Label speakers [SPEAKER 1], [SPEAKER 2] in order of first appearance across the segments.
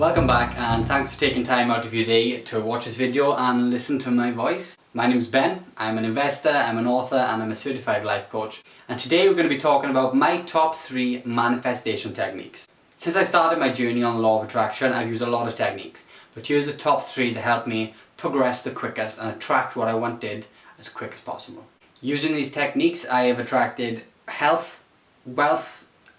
[SPEAKER 1] Welcome back, and thanks for taking time out of your day to watch this video and listen to my voice. My name is Ben, I'm an investor, I'm an author and I'm a certified life coach. And today we're going to be talking about my top 3 manifestation techniques. Since I started my journey on the law of attraction, I've used a lot of techniques, but here's the top 3 that helped me progress the quickest and attract what I wanted as quick as possible. Using these techniques, I have attracted health, wealth,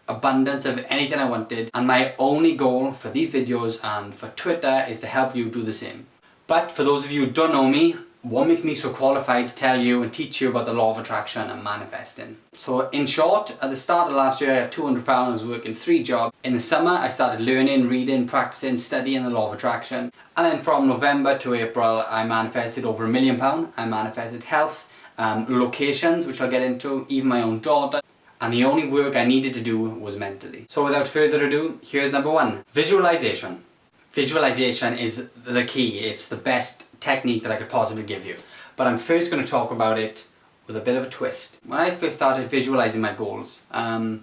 [SPEAKER 1] abundance of anything I wanted, and my only goal for these videos and for Twitter is to help you do the same. But for those of you who don't know me, what makes me so qualified to tell you and teach you about the law of attraction and manifesting? So in short, at the start of last year I had £200, I was working 3 jobs. In the summer I started learning, reading, practicing, studying the law of attraction. And then from November to April I manifested over £1 million. I manifested health, locations, which I'll get into, even my own daughter. And the only work I needed to do was mentally. So without further ado, here's number 1. Visualization. Visualization is the key. It's the best technique that I could possibly give you. But I'm first going to talk about it with a bit of a twist. When I first started visualizing my goals, I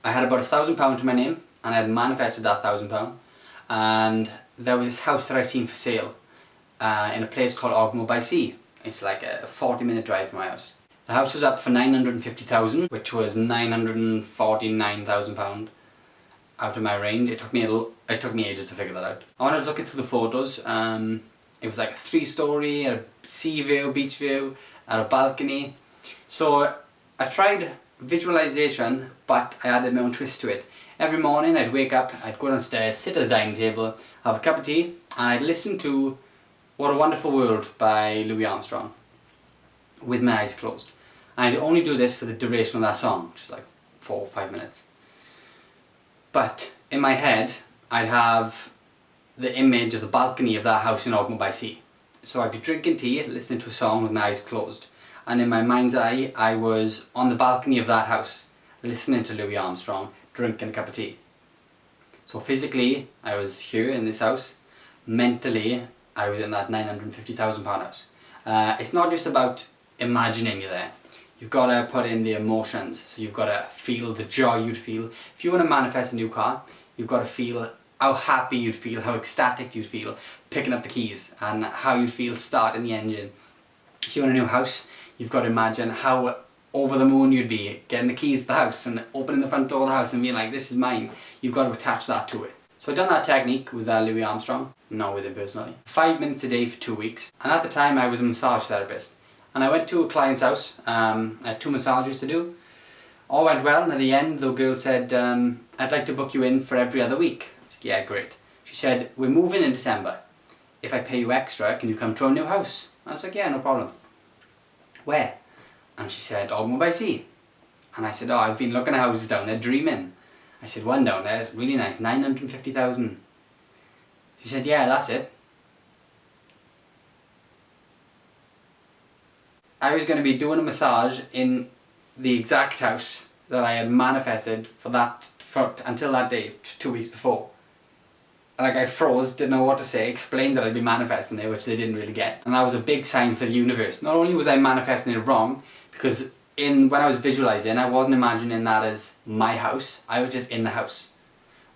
[SPEAKER 1] had about £1,000 to my name, and I had manifested that £1,000. And there was this house that I seen for sale in a place called Ogmore by Sea. It's like a 40-minute drive from my house. The house was up for £950,000, which was £949,000 out of my range. It took me ages to figure that out. And when I was looking through the photos, it was like a 3-story, a sea view, beach view, and a balcony. So I tried visualization, but I added my own twist to it. Every morning I'd wake up, I'd go downstairs, sit at the dining table, have a cup of tea, and I'd listen to What a Wonderful World by Louis Armstrong with my eyes closed. And I'd only do this for the duration of that song, which is like 4 or 5 minutes. But in my head, I'd have the image of the balcony of that house in Ogmore by Sea. So I'd be drinking tea, listening to a song with my eyes closed. And in my mind's eye, I was on the balcony of that house, listening to Louis Armstrong, drinking a cup of tea. So physically, I was here in this house. Mentally, I was in that £950,000 house. It's not just about imagining you're there. You've got to put in the emotions, so you've got to feel the joy you'd feel. If you want to manifest a new car, you've got to feel how happy you'd feel, how ecstatic you'd feel picking up the keys, and how you'd feel starting the engine. If you want a new house, you've got to imagine how over the moon you'd be getting the keys to the house and opening the front door of the house and being like, this is mine. You've got to attach that to it. So I've done that technique with Louis Armstrong, not with him personally. 5 minutes a day for 2 weeks, and at the time I was a massage therapist. And I went to a client's house, I had 2 massages to do. All went well, and at the end the girl said, I'd like to book you in for every other week. I said, yeah, great. She said, we're moving in December. If I pay you extra, can you come to our new house? I was like, yeah, no problem. Where? And she said, Ogmore by Sea. And I said, oh, I've been looking at houses down there, dreaming. I said, one down there is really nice, 950,000. She said, yeah, that's it. I was going to be doing a massage in the exact house that I had manifested until that day, 2 weeks before. Like, I froze, didn't know what to say, explained that I'd be manifesting it, which they didn't really get. And that was a big sign for the universe. Not only was I manifesting it wrong, because when I was visualizing, I wasn't imagining that as my house, I was just in the house.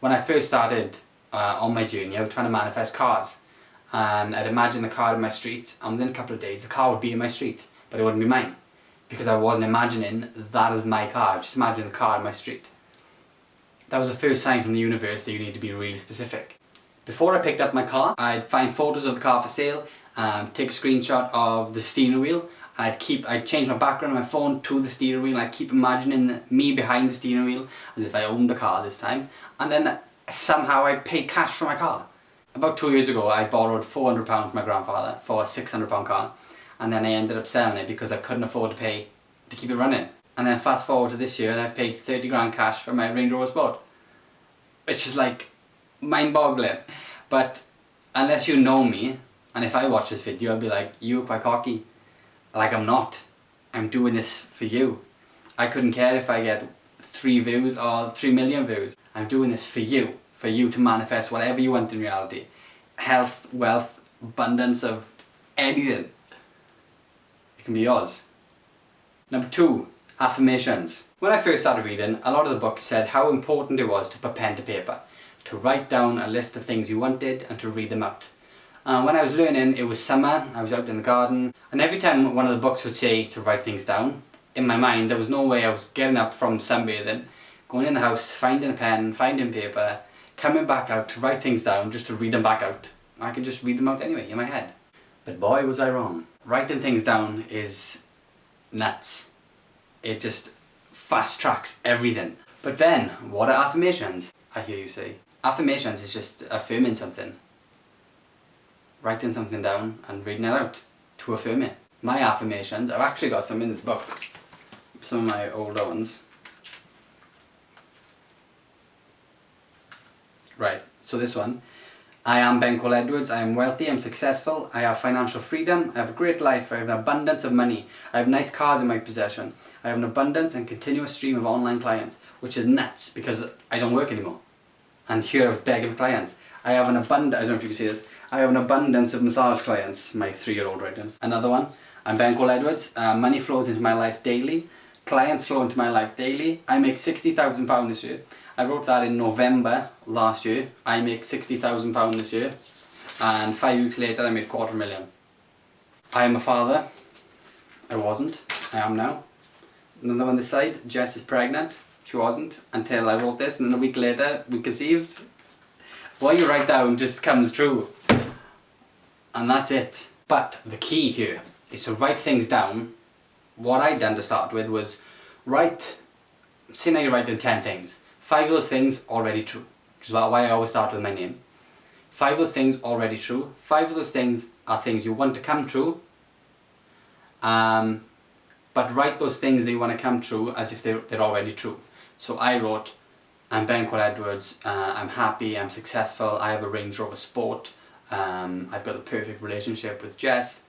[SPEAKER 1] When I first started on my journey, I was trying to manifest cars. And I'd imagine the car in my street, and within a couple of days the car would be in my street. But it wouldn't be mine, because I wasn't imagining that as my car. I was just imagining the car in my street. That was the first sign from the universe that you need to be really specific. Before I picked up my car, I'd find photos of the car for sale, take a screenshot of the steering wheel, and I'd change my background on my phone to the steering wheel, and I'd keep imagining me behind the steering wheel as if I owned the car this time. And then somehow I paid cash for my car. About 2 years ago, I borrowed £400 from my grandfather for a £600 car. And then I ended up selling it because I couldn't afford to pay to keep it running. And then fast forward to this year, and I've paid 30 grand cash for my Range Rover Sport, which is like mind-boggling. But unless you know me, and if I watch this video, I'll be like, you're quite cocky. Like, I'm not. I'm doing this for you. I couldn't care if I get 3 views or 3 million views. I'm doing this for you to manifest whatever you want in reality. Health, wealth, abundance of anything. It can be yours. Number 2, affirmations. When I first started reading, a lot of the books said how important it was to put pen to paper. to write down a list of things you wanted and to read them out. When I was learning, it was summer, I was out in the garden, and every time one of the books would say to write things down, in my mind there was no way I was getting up from sunbathing, going in the house, finding a pen, finding paper, coming back out to write things down just to read them back out. I could just read them out anyway in my head. But boy was I wrong. Writing things down is nuts. It just fast tracks everything. But then, what are affirmations? I hear you say. Affirmations is just affirming something. Writing something down and reading it out to affirm it. My affirmations, I've actually got some in this book. Some of my older ones. Right, so this one. I am Ben Cole Edwards, I am wealthy, I'm successful, I have financial freedom, I have a great life, I have an abundance of money, I have nice cars in my possession, I have an abundance and continuous stream of online clients, which is nuts because I don't work anymore. And here I'm begging clients. I have an abundance, I don't know if you can see this, I have an abundance of massage clients, my 3-year-old writing. Another one, I'm Ben Cole Edwards, money flows into my life daily, clients flow into my life daily, I make £60,000 this year. I wrote that in November last year. I make £60,000 this year, and 5 weeks later I made £250,000. I am a father. I wasn't. I am now. Another one this side. Jess is pregnant. She wasn't until I wrote this, and then a week later we conceived. What you write down just comes true, and that's it. But the key here is to write things down. What I'd done to start with was write. Say now you're writing 10 things. 5 of those things already true, which is why I always start with my name. 5 of those things already true. 5 of those things are things you want to come true. But write those things that you want to come true as if they're already true. So I wrote, I'm Ben Cole Edwards, I'm happy, I'm successful, I have a Range Rover Sport, I've got the perfect relationship with Jess.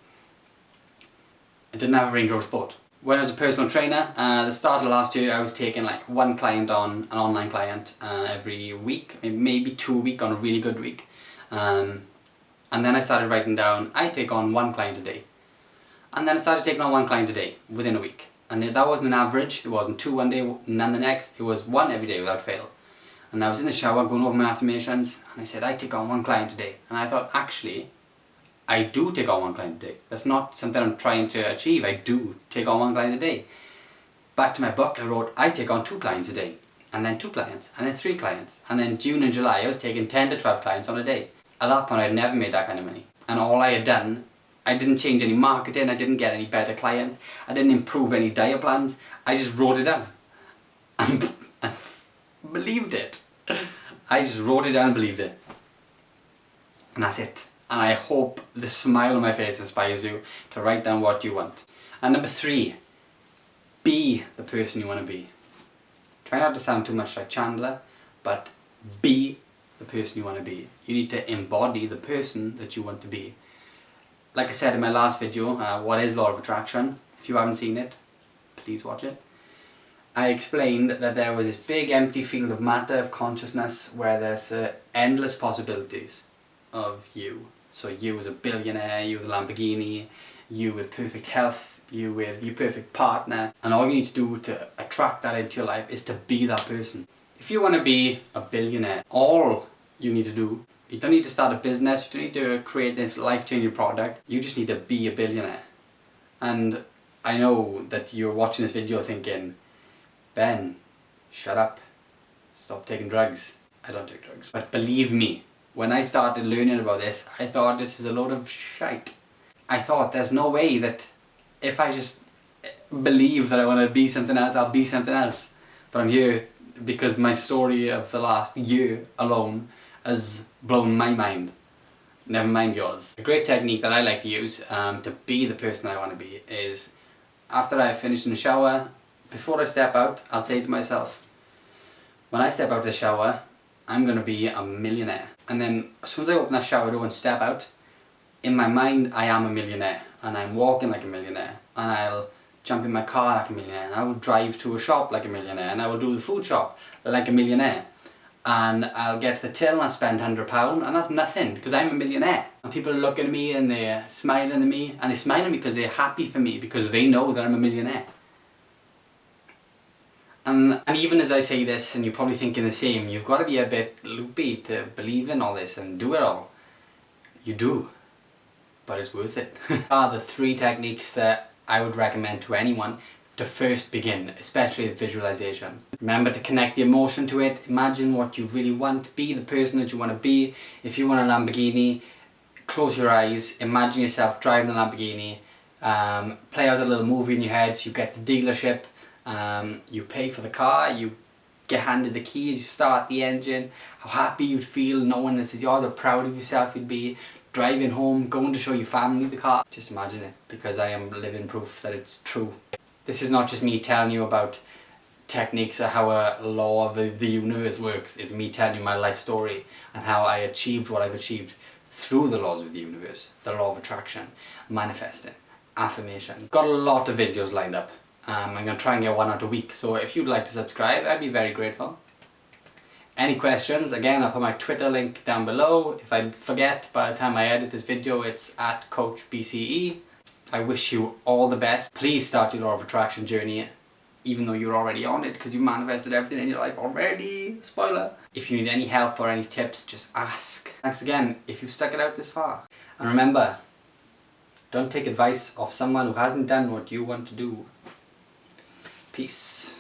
[SPEAKER 1] I didn't have a Range Rover Sport. When I was a personal trainer, the start of last year I was taking like one client on, an online client, every week, maybe 2 a week on a really good week. And then I started writing down, I take on 1 client a day. And then I started taking on 1 client a day within a week. And that wasn't an average, it wasn't 2 one day, none the next, it was 1 every day without fail. And I was in the shower going over my affirmations, and I said, I take on 1 client a day. And I thought, actually, I do take on 1 client a day. That's not something I'm trying to achieve. I do take on 1 client a day. Back to my book, I wrote, I take on 2 clients a day. And then 2 clients. And then 3 clients. And then June and July, I was taking 10 to 12 clients on a day. At that point, I'd never made that kind of money. And all I had done, I didn't change any marketing. I didn't get any better clients. I didn't improve any diet plans. I just wrote it down. And believed it. I just wrote it down and believed it. And that's it. And I hope the smile on my face inspires you to write down what you want. And number 3, be the person you want to be. Try not to sound too much like Chandler, but be the person you want to be. You need to embody the person that you want to be. Like I said in my last video, what is Law of Attraction? If you haven't seen it, please watch it. I explained that there was this big empty field of matter, of consciousness, where there's endless possibilities of you. So you as a billionaire, you with a Lamborghini, you with perfect health, you with your perfect partner, and all you need to do to attract that into your life is to be that person. If you want to be a billionaire, all you need to do, you don't need to start a business, you don't need to create this life-changing product, you just need to be a billionaire. And I know that you're watching this video thinking, Ben, shut up, stop taking drugs. I don't take drugs. But believe me, when I started learning about this, I thought this is a load of shite. I thought there's no way that if I just believe that I want to be something else, I'll be something else. But I'm here because my story of the last year alone has blown my mind. Never mind yours. A great technique that I like to use to be the person I want to be is after I've finished in the shower, before I step out, I'll say to myself, when I step out of the shower, I'm going to be a millionaire. And then as soon as I open that shower door and step out, in my mind I am a millionaire. And I'm walking like a millionaire. And I'll jump in my car like a millionaire. And I will drive to a shop like a millionaire. And I will do the food shop like a millionaire. And I'll get to the till and I'll spend £100. And that's nothing because I'm a millionaire. And people are looking at me and they're smiling at me. And they're smiling at me because they're happy for me because they know that I'm a millionaire. And even as I say this, and you're probably thinking the same, you've got to be a bit loopy to believe in all this and do it all. You do, but it's worth it. Are the 3 techniques that I would recommend to anyone to first begin, especially with visualization. Remember to connect the emotion to it. Imagine what you really want, be the person that you want to be. If you want a Lamborghini, close your eyes, imagine yourself driving the Lamborghini, play out a little movie in your head. So you get the dealership, you pay for the car, you get handed the keys, you start the engine, how happy you'd feel knowing this is yours, how proud of yourself you'd be, driving home, going to show your family the car. Just imagine it, because I am living proof that it's true. This is not just me telling you about techniques or how a law of the universe works. It's me telling you my life story and how I achieved what I've achieved through the laws of the universe, the law of attraction, manifesting, affirmations. Got a lot of videos lined up. I'm going to try and get one out a week, so if you'd like to subscribe, I'd be very grateful. Any questions, again, I'll put my Twitter link down below. If I forget by the time I edit this video, it's @CoachBCE. I wish you all the best. Please start your law of attraction journey, even though you're already on it, because you manifested everything in your life already. Spoiler. If you need any help or any tips, just ask. Thanks again if you've stuck it out this far. And remember, don't take advice off someone who hasn't done what you want to do. Peace.